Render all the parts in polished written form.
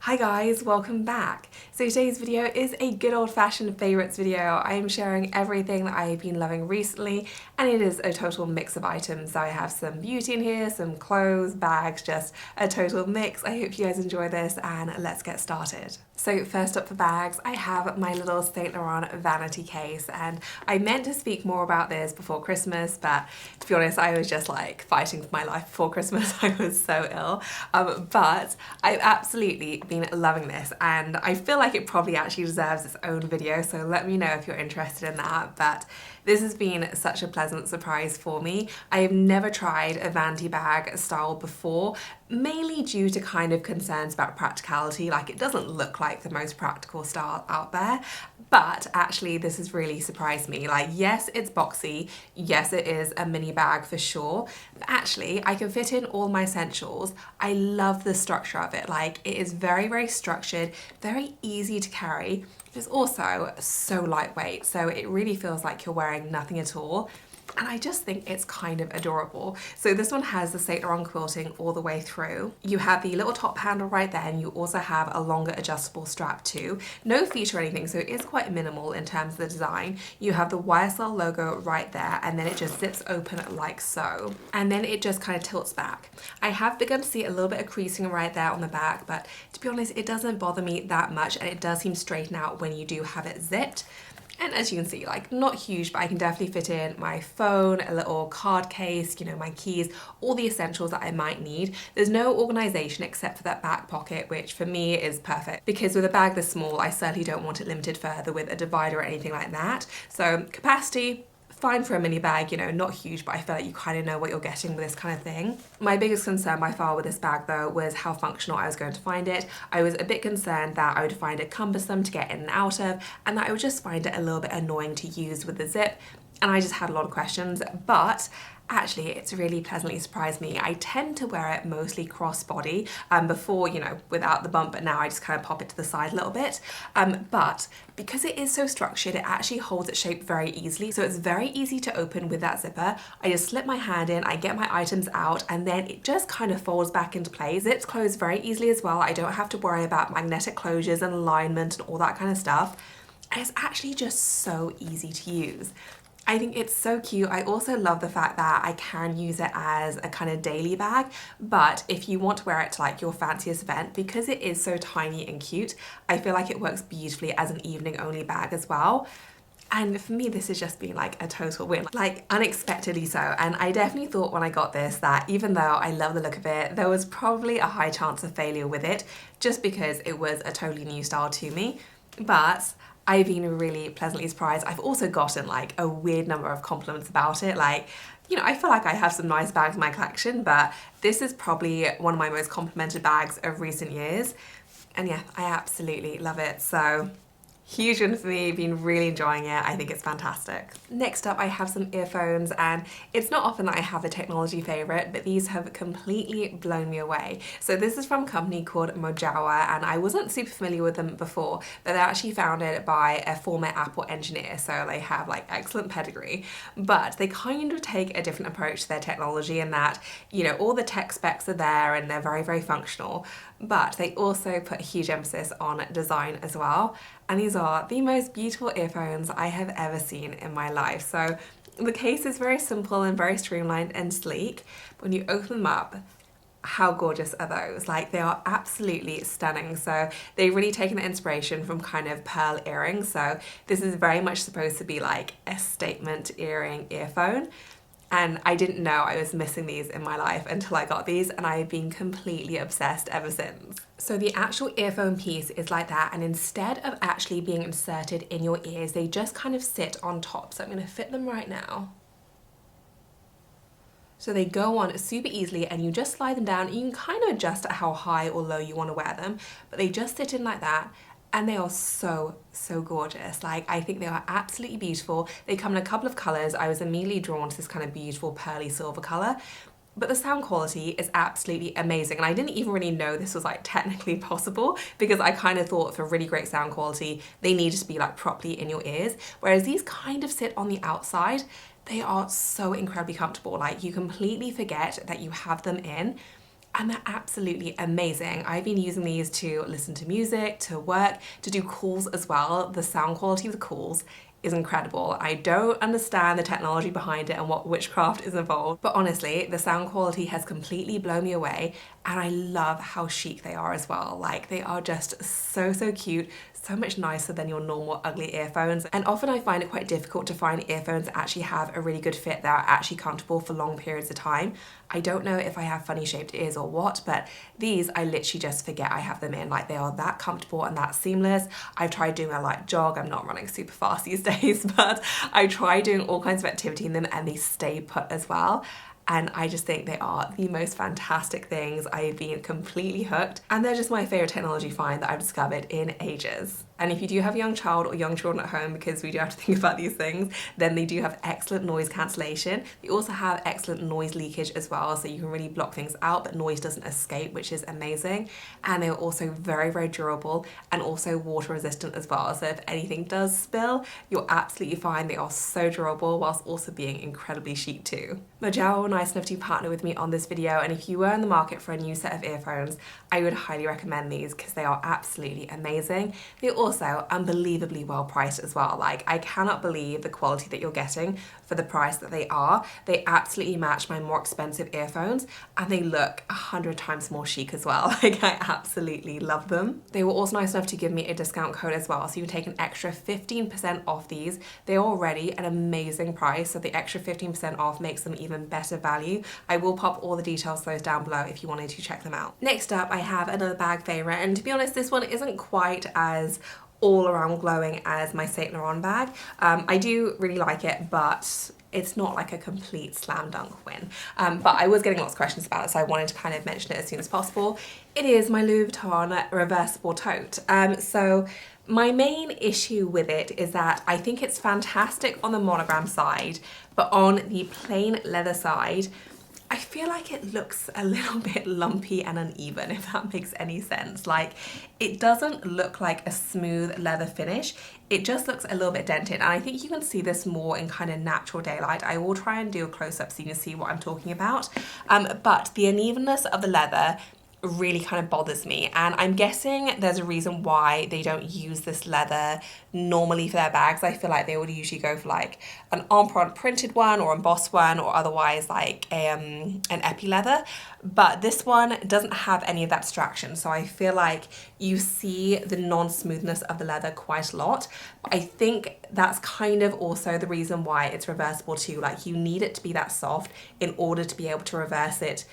Hi guys, welcome back. So today's video is a good old-fashioned favourites video. I am sharing everything that I have been loving recently, and it is a total mix of items. So I have some beauty in here, some clothes, bags, just a total mix. I hope you guys enjoy this, and let's get started. So first up for bags, I have my little Saint Laurent Vanity case, and I meant to speak more about this before Christmas, but to be honest, I was just like fighting for my life before Christmas. I was so ill, but I've absolutely been loving this, and I feel like it probably actually deserves its own video, so let me know if you're interested in that. But this has been such a pleasant surprise for me. I have never tried a vanity bag style before, mainly due to kind of concerns about practicality. Like, it doesn't look like the most practical style out there, but actually this has really surprised me. Like, yes, it's boxy, yes, it is a mini bag for sure, but actually I can fit in all my essentials. I love the structure of it. Like, it is very, very structured, very easy to carry. It's also so lightweight, so it really feels like you're wearing nothing at all. And I just think it's kind of adorable. So this one has the Saint Laurent quilting all the way through. You have the little top handle right there, and you also have a longer adjustable strap too. No feet or anything, so it is quite minimal in terms of the design. You have the YSL logo right there, and then it just zips open like so. And then it just kind of tilts back. I have begun to see a little bit of creasing right there on the back, but to be honest, it doesn't bother me that much, and it does seem to straighten out when you do have it zipped. And as you can see, like, not huge, but I can definitely fit in my phone, a little card case, you know, my keys, all the essentials that I might need. There's no organization except for that back pocket, which for me is perfect, because with a bag this small, I certainly don't want it limited further with a divider or anything like that. So capacity, fine for a mini bag, you know, not huge, but I feel like you kind of know what you're getting with this kind of thing. My biggest concern by far with this bag though was how functional I was going to find it. I was a bit concerned that I would find it cumbersome to get in and out of, and that I would just find it a little bit annoying to use with the zip. And I just had a lot of questions, but actually it's really pleasantly surprised me. I tend to wear it mostly crossbody, before, you know, without the bump, but now I just kind of pop it to the side a little bit. But because it is so structured, it actually holds its shape very easily. So it's very easy to open with that zipper. I just slip my hand in, I get my items out, and then it just kind of folds back into place. Zips close very easily as well. I don't have to worry about magnetic closures and alignment and all that kind of stuff. And it's actually just so easy to use. I think it's so cute. I also love the fact that I can use it as a kind of daily bag, but if you want to wear it to like your fanciest event, because it is so tiny and cute, I feel like it works beautifully as an evening only bag as well. And for me, this has just been like a total win, like unexpectedly so. And I definitely thought when I got this that even though I love the look of it, there was probably a high chance of failure with it, just because it was a totally new style to me. But I've been really pleasantly surprised. I've also gotten like a weird number of compliments about it. Like, you know, I feel like I have some nice bags in my collection, but this is probably one of my most complimented bags of recent years. And yeah, I absolutely love it. So huge one for me, been really enjoying it. I think it's fantastic. Next up, I have some earphones, and it's not often that I have a technology favorite, but these have completely blown me away. So this is from a company called Mojawa, and I wasn't super familiar with them before, but they're actually founded by a former Apple engineer, so they have like excellent pedigree, but they kind of take a different approach to their technology in that, you know, all the tech specs are there and they're very, very functional, but they also put a huge emphasis on design as well. And these are the most beautiful earphones I have ever seen in my life. So the case is very simple and very streamlined and sleek. When you open them up, how gorgeous are those? Like, they are absolutely stunning. So they've really taken the inspiration from kind of pearl earrings. So this is very much supposed to be like a statement earphone. And I didn't know I was missing these in my life until I got these, and I have been completely obsessed ever since. So the actual earphone piece is like that, and instead of actually being inserted in your ears, they just kind of sit on top. So I'm going to fit them right now. So they go on super easily, and you just slide them down. You can kind of adjust at how high or low you want to wear them, but they just sit in like that. And they are so, so gorgeous. Like, I think they are absolutely beautiful. They come in a couple of colors. I was immediately drawn to this kind of beautiful pearly silver color, but the sound quality is absolutely amazing. And I didn't even really know this was like technically possible, because I kind of thought for really great sound quality, they needed to be like properly in your ears. Whereas these kind of sit on the outside. They are so incredibly comfortable. Like, you completely forget that you have them in. and they're absolutely amazing. I've been using these to listen to music, to work, to do calls as well. The sound quality of the calls is incredible. I don't understand the technology behind it and what witchcraft is involved, but honestly, the sound quality has completely blown me away, and I love how chic they are as well. Like, they are just so cute, so much nicer than your normal ugly earphones. And often I find it quite difficult to find earphones that actually have a really good fit, that are actually comfortable for long periods of time. I don't know if I have funny shaped ears or what, but these I literally just forget I have them in. Like, they are that comfortable and that seamless. I've tried doing a light jog. I'm not running super fast these days, but I try doing all kinds of activity in them and they stay put as well. And I just think they are the most fantastic things. I've been completely hooked, and they're just my favorite technology find that I've discovered in ages. And if you do have a young child or young children at home, because we do have to think about these things, then they do have excellent noise cancellation. They also have excellent noise leakage as well, so you can really block things out, but noise doesn't escape, which is amazing. And they're also very durable and also water resistant as well. So if anything does spill, you're absolutely fine. They are so durable whilst also being incredibly chic too. Mojawa were nice enough to partner with me on this video, and if you were in the market for a new set of earphones, I would highly recommend these because they are absolutely amazing. They're also unbelievably well priced as well. Like, I cannot believe the quality that you're getting for the price that they are. They absolutely match my more expensive earphones, and they look 100 times more chic as well. Like, I absolutely love them. They were also nice enough to give me a discount code as well, so you can take an extra 15% off these. They're already an amazing price, so the extra 15% off makes them even better value. I will pop all the details of those down below if you wanted to check them out. Next up, I have another bag favorite, and to be honest, this one isn't quite as all around glowing as my Saint Laurent bag. I do really like it, but it's not like a complete slam dunk win. But I was getting lots of questions about it, so I wanted to kind of mention it as soon as possible. It is my Louis Vuitton reversible tote. So my main issue with it is that I think it's fantastic on the monogram side, but on the plain leather side, I feel like it looks a little bit lumpy and uneven, if that makes any sense. Like, it doesn't look like a smooth leather finish. It just looks a little bit dented, and I think you can see this more in kind of natural daylight. I will try and do a close-up so you can see what I'm talking about. But the unevenness of the leather really kind of bothers me, and I'm guessing there's a reason why they don't use this leather normally for their bags. I feel like they would usually go for like an empreinte printed one or embossed one, or otherwise like an epi leather, but this one doesn't have any of that distraction, so I feel like you see the non-smoothness of the leather quite a lot. But I think that's kind of also the reason why it's reversible too. Like, you need it to be that soft in order to be able to reverse it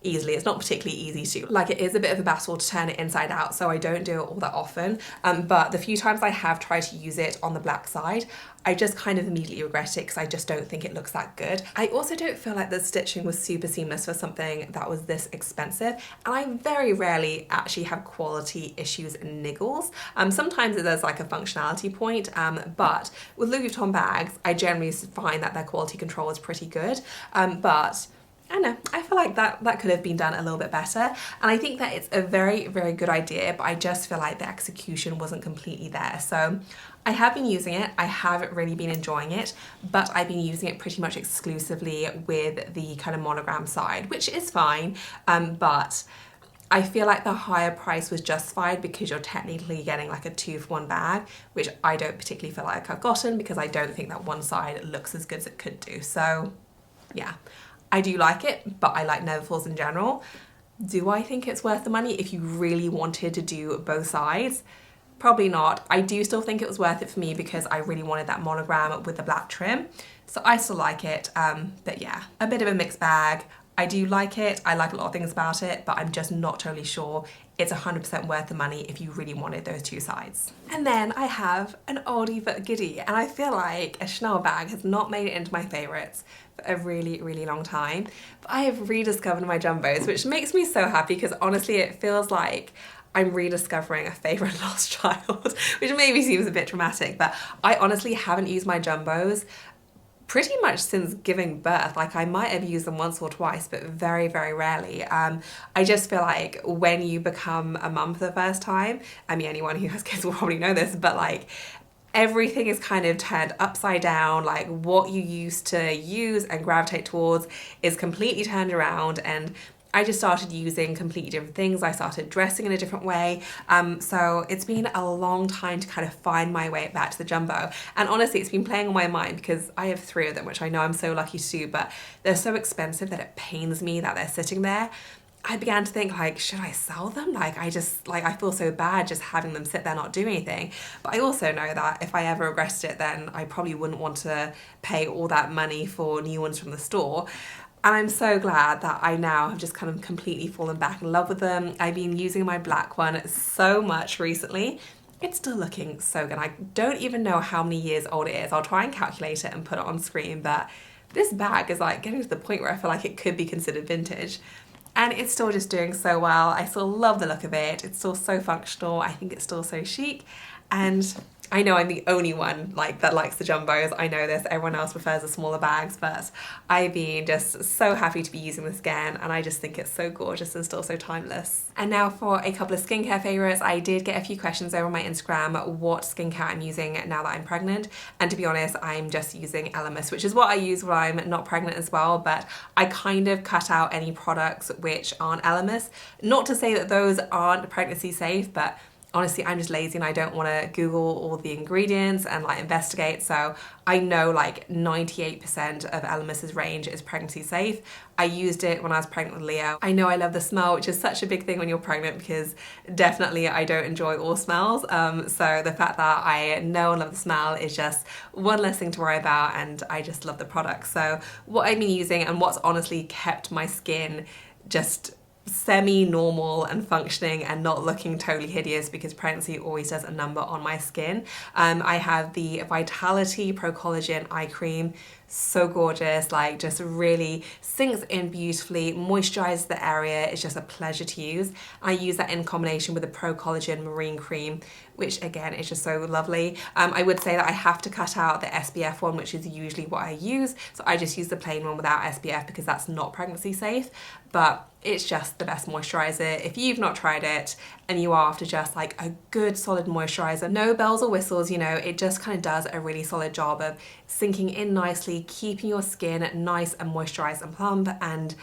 easily. It's not particularly easy to. Like, it is a bit of a battle to turn it inside out, so I don't do it all that often. But the few times I have tried to use it on the black side, I just kind of immediately regret it because I just don't think it looks that good. I also don't feel like the stitching was super seamless for something that was this expensive, and I very rarely actually have quality issues and niggles. Sometimes there's like a functionality point, but with Louis Vuitton bags, I generally find that their quality control is pretty good. But I don't know, I feel like that could have been done a little bit better, and I think that it's a very good idea, but I just feel like the execution wasn't completely there. So I have been using it, I haven't really been enjoying it, but I've been using it pretty much exclusively with the kind of monogram side, which is fine, but I feel like the higher price was justified because you're technically getting like a 2-for-1 bag, which I don't particularly feel like I've gotten, because I don't think that one side looks as good as it could do. So yeah, I do like it, but I like Neverfulls in general. Do I think it's worth the money if you really wanted to do both sides? Probably not. I do still think it was worth it for me because I really wanted that monogram with the black trim. So I still like it, but yeah, a bit of a mixed bag. I do like it, I like a lot of things about it, but I'm just not totally sure it's 100% worth the money if you really wanted those two sides. And then I have an oldie but goodie, and I feel like a Chanel bag has not made it into my favourites for a really long time. But I have rediscovered my jumbos, which makes me so happy because honestly it feels like I'm rediscovering a favourite lost child, which maybe seems a bit dramatic, but I honestly haven't used my jumbos pretty much since giving birth. Like, I might have used them once or twice, but very rarely. I just feel like when you become a mum for the first time, I mean, anyone who has kids will probably know this, but like, everything is kind of turned upside down. Like, what you used to use and gravitate towards is completely turned around, and I just started using completely different things. I started dressing in a different way. So it's been a long time to kind of find my way back to the jumbo. And honestly, it's been playing on my mind because I have 3 of them, which I know I'm so lucky to do, but they're so expensive that it pains me that they're sitting there. I began to think, like, should I sell them? Like, I feel so bad just having them sit there not do anything. But I also know that if I ever regretted it, then I probably wouldn't want to pay all that money for new ones from the store. And I'm so glad that I now have just kind of completely fallen back in love with them. I've been using my black one so much recently. It's still looking so good. I don't even know how many years old it is. I'll try and calculate it and put it on screen, but this bag is like getting to the point where I feel like it could be considered vintage. And it's still just doing so well. I still love the look of it. It's still so functional. I think it's still so chic. And I know I'm the only one that likes the jumbos. I know this. Everyone else prefers the smaller bags, but I've been just so happy to be using this again, and I just think it's so gorgeous and still so timeless. And now for a couple of skincare favorites. I did get a few questions over on my Instagram what skincare I'm using now that I'm pregnant, and to be honest, I'm just using Elemis, which is what I use when I'm not pregnant as well, but I kind of cut out any products which aren't Elemis. Not to say that those aren't pregnancy safe, but honestly, I'm just lazy and I don't want to Google all the ingredients and investigate. So I know 98% of Elemis's range is pregnancy safe. I used it when I was pregnant with Leo. I know I love the smell, which is such a big thing when you're pregnant because definitely I don't enjoy all smells. So the fact that I know and love the smell is just one less thing to worry about, and I just love the product. So what I've been using and what's honestly kept my skin just semi-normal and functioning and not looking totally hideous, because pregnancy always does a number on my skin. I have the Vitality Pro Collagen Eye Cream. So gorgeous, just really sinks in beautifully, moisturizes the area. It's just a pleasure to use. I use that in combination with the Pro Collagen Marine Cream, which again is just so lovely. I would say that I have to cut out the SPF one, which is usually what I use. So I just use the plain one without SPF because that's not pregnancy safe, but it's just the best moisturizer. If you've not tried it and you are after just a good solid moisturizer, no bells or whistles, it just kind of does a really solid job of sinking in nicely, keeping your skin nice and moisturized and plump, and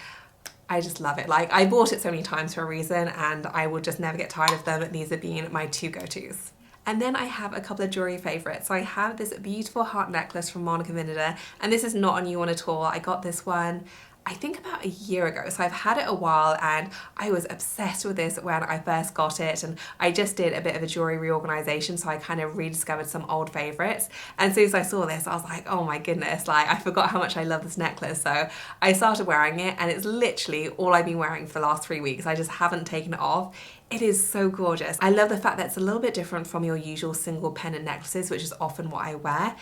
I just love it. I bought it so many times for a reason, and I will just never get tired of them. These have been my 2 go-tos. And then I have a couple of jewelry favorites. So I have this beautiful heart necklace from Monica Vinader, and this is not a new one at all. I got this one I think about a year ago, so I've had it a while, and I was obsessed with this when I first got it, and I just did a bit of a jewelry reorganization, so I kind of rediscovered some old favorites. And as soon as I saw this, I was like, oh my goodness, I forgot how much I love this necklace. So I started wearing it, and it's literally all I've been wearing for the last 3 weeks. I just haven't taken it off. It is so gorgeous. I love the fact that it's a little bit different from your usual single pendant necklaces, which is often what I wear.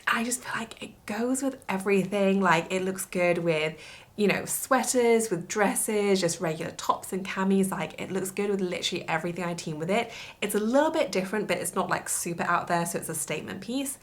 I just feel like it goes with everything. It looks good with, sweaters, with dresses, just regular tops and camis. It looks good with literally everything I team with it. It's a little bit different, but it's not super out there, so it's a statement piece.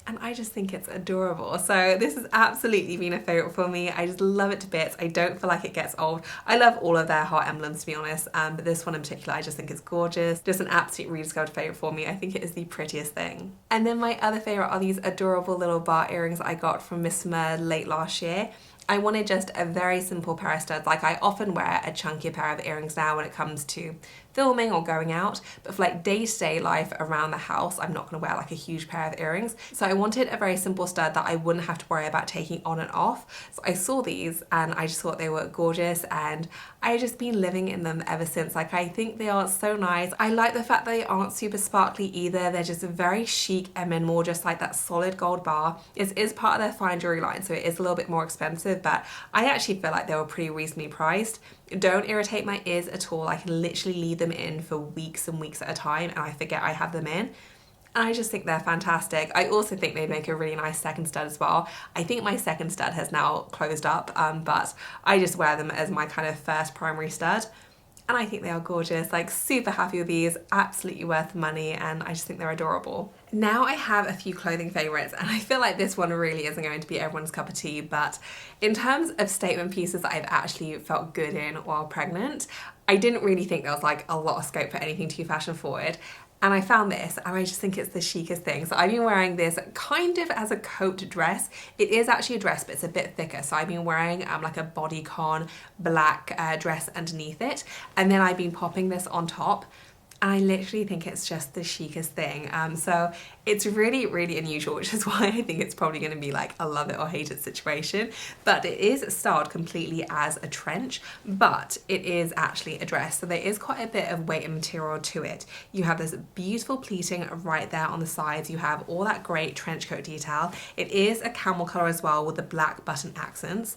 And I just think it's adorable. So this has absolutely been a favorite for me. I just love it to bits. I don't feel like it gets old. I love all of their heart emblems, to be honest, but this one in particular I just think is gorgeous. Just an absolute rediscovered favorite for me. I think it is the prettiest thing. And then my other favorite are these adorable little bar earrings I got from Miss Summer late last year. I wanted just a very simple pair of studs. I often wear a chunkier pair of earrings now when it comes to filming or going out, but for day-to-day life around the house, I'm not going to wear a huge pair of earrings. So I wanted a very simple stud that I wouldn't have to worry about taking on and off. So I saw these and I just thought they were gorgeous, and I've just been living in them ever since. I think they are so nice. I like the fact that they aren't super sparkly either. They're just very chic and then more just that solid gold bar. It is part of their fine jewelry line, so it is a little bit more expensive, but I actually feel like they were pretty reasonably priced. Don't irritate my ears at all. I can literally leave them in for weeks and weeks at a time and I forget I have them in. And I just think they're fantastic. I also think they'd make a really nice second stud as well. I think my second stud has now closed up, but I just wear them as my kind of first primary stud. And I think they are gorgeous, super happy with these, absolutely worth the money, and I just think they're adorable. Now I have a few clothing favourites, and I feel like this one really isn't going to be everyone's cup of tea, but in terms of statement pieces that I've actually felt good in while pregnant, I didn't really think there was like a lot of scope for anything too fashion forward. And I found this, and I just think it's the chicest thing. So I've been wearing this kind of as a coat dress. It is actually a dress, but it's a bit thicker. So I've been wearing like a bodycon black dress underneath it. And then I've been popping this on top. I literally think it's just the chicest thing. So it's really, really unusual, which is why I think it's probably going to be like a love it or hate it situation. But it is styled completely as a trench, but it is actually a dress. So there is quite a bit of weight and material to it. You have this beautiful pleating right there on the sides. You have all that great trench coat detail. It is a camel color as well with the black button accents.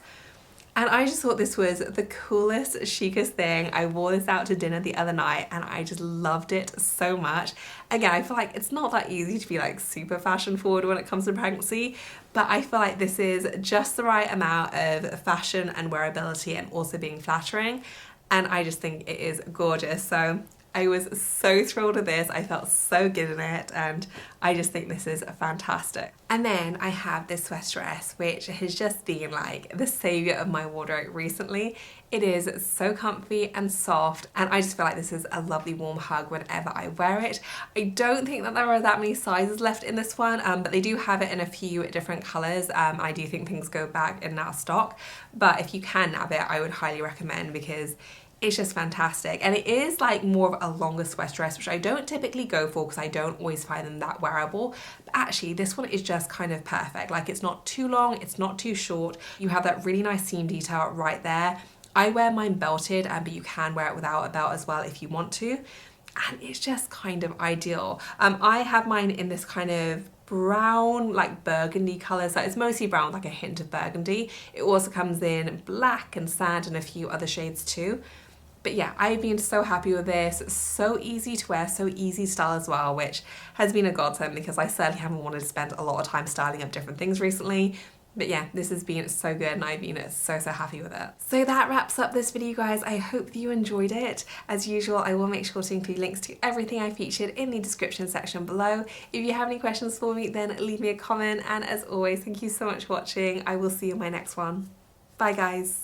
And I just thought this was the coolest, chicest thing. I wore this out to dinner the other night and I just loved it so much. Again, I feel like it's not that easy to be like super fashion forward when it comes to pregnancy, but I feel like this is just the right amount of fashion and wearability and also being flattering. And I just think it is gorgeous. So I was so thrilled with this. I felt so good in it, and I just think this is fantastic. And then I have this sweater dress, which has just been like the savior of my wardrobe recently. It is so comfy and soft, and I just feel like this is a lovely warm hug whenever I wear it. I don't think that there are that many sizes left in this one, but they do have it in a few different colours. I do think things go back in now stock, but if you can nab it, I would highly recommend, because it's just fantastic. And it is like more of a longer sweater dress, which I don't typically go for because I don't always find them that wearable. But actually this one is just kind of perfect. Like, it's not too long, it's not too short. You have that really nice seam detail right there. I wear mine belted, but you can wear it without a belt as well if you want to. And it's just kind of ideal. I have mine in this kind of brown, like burgundy colour, so it's mostly brown with like a hint of burgundy. It also comes in black and sand and a few other shades too. But yeah, I've been so happy with this. So easy to wear, so easy to style as well, which has been a godsend because I certainly haven't wanted to spend a lot of time styling up different things recently. But yeah, this has been so good and I've been so happy with it. So that wraps up this video, guys. I hope you enjoyed it. As usual, I will make sure to include links to everything I featured in the description section below. If you have any questions for me, then leave me a comment. And as always, thank you so much for watching. I will see you in my next one. Bye, guys.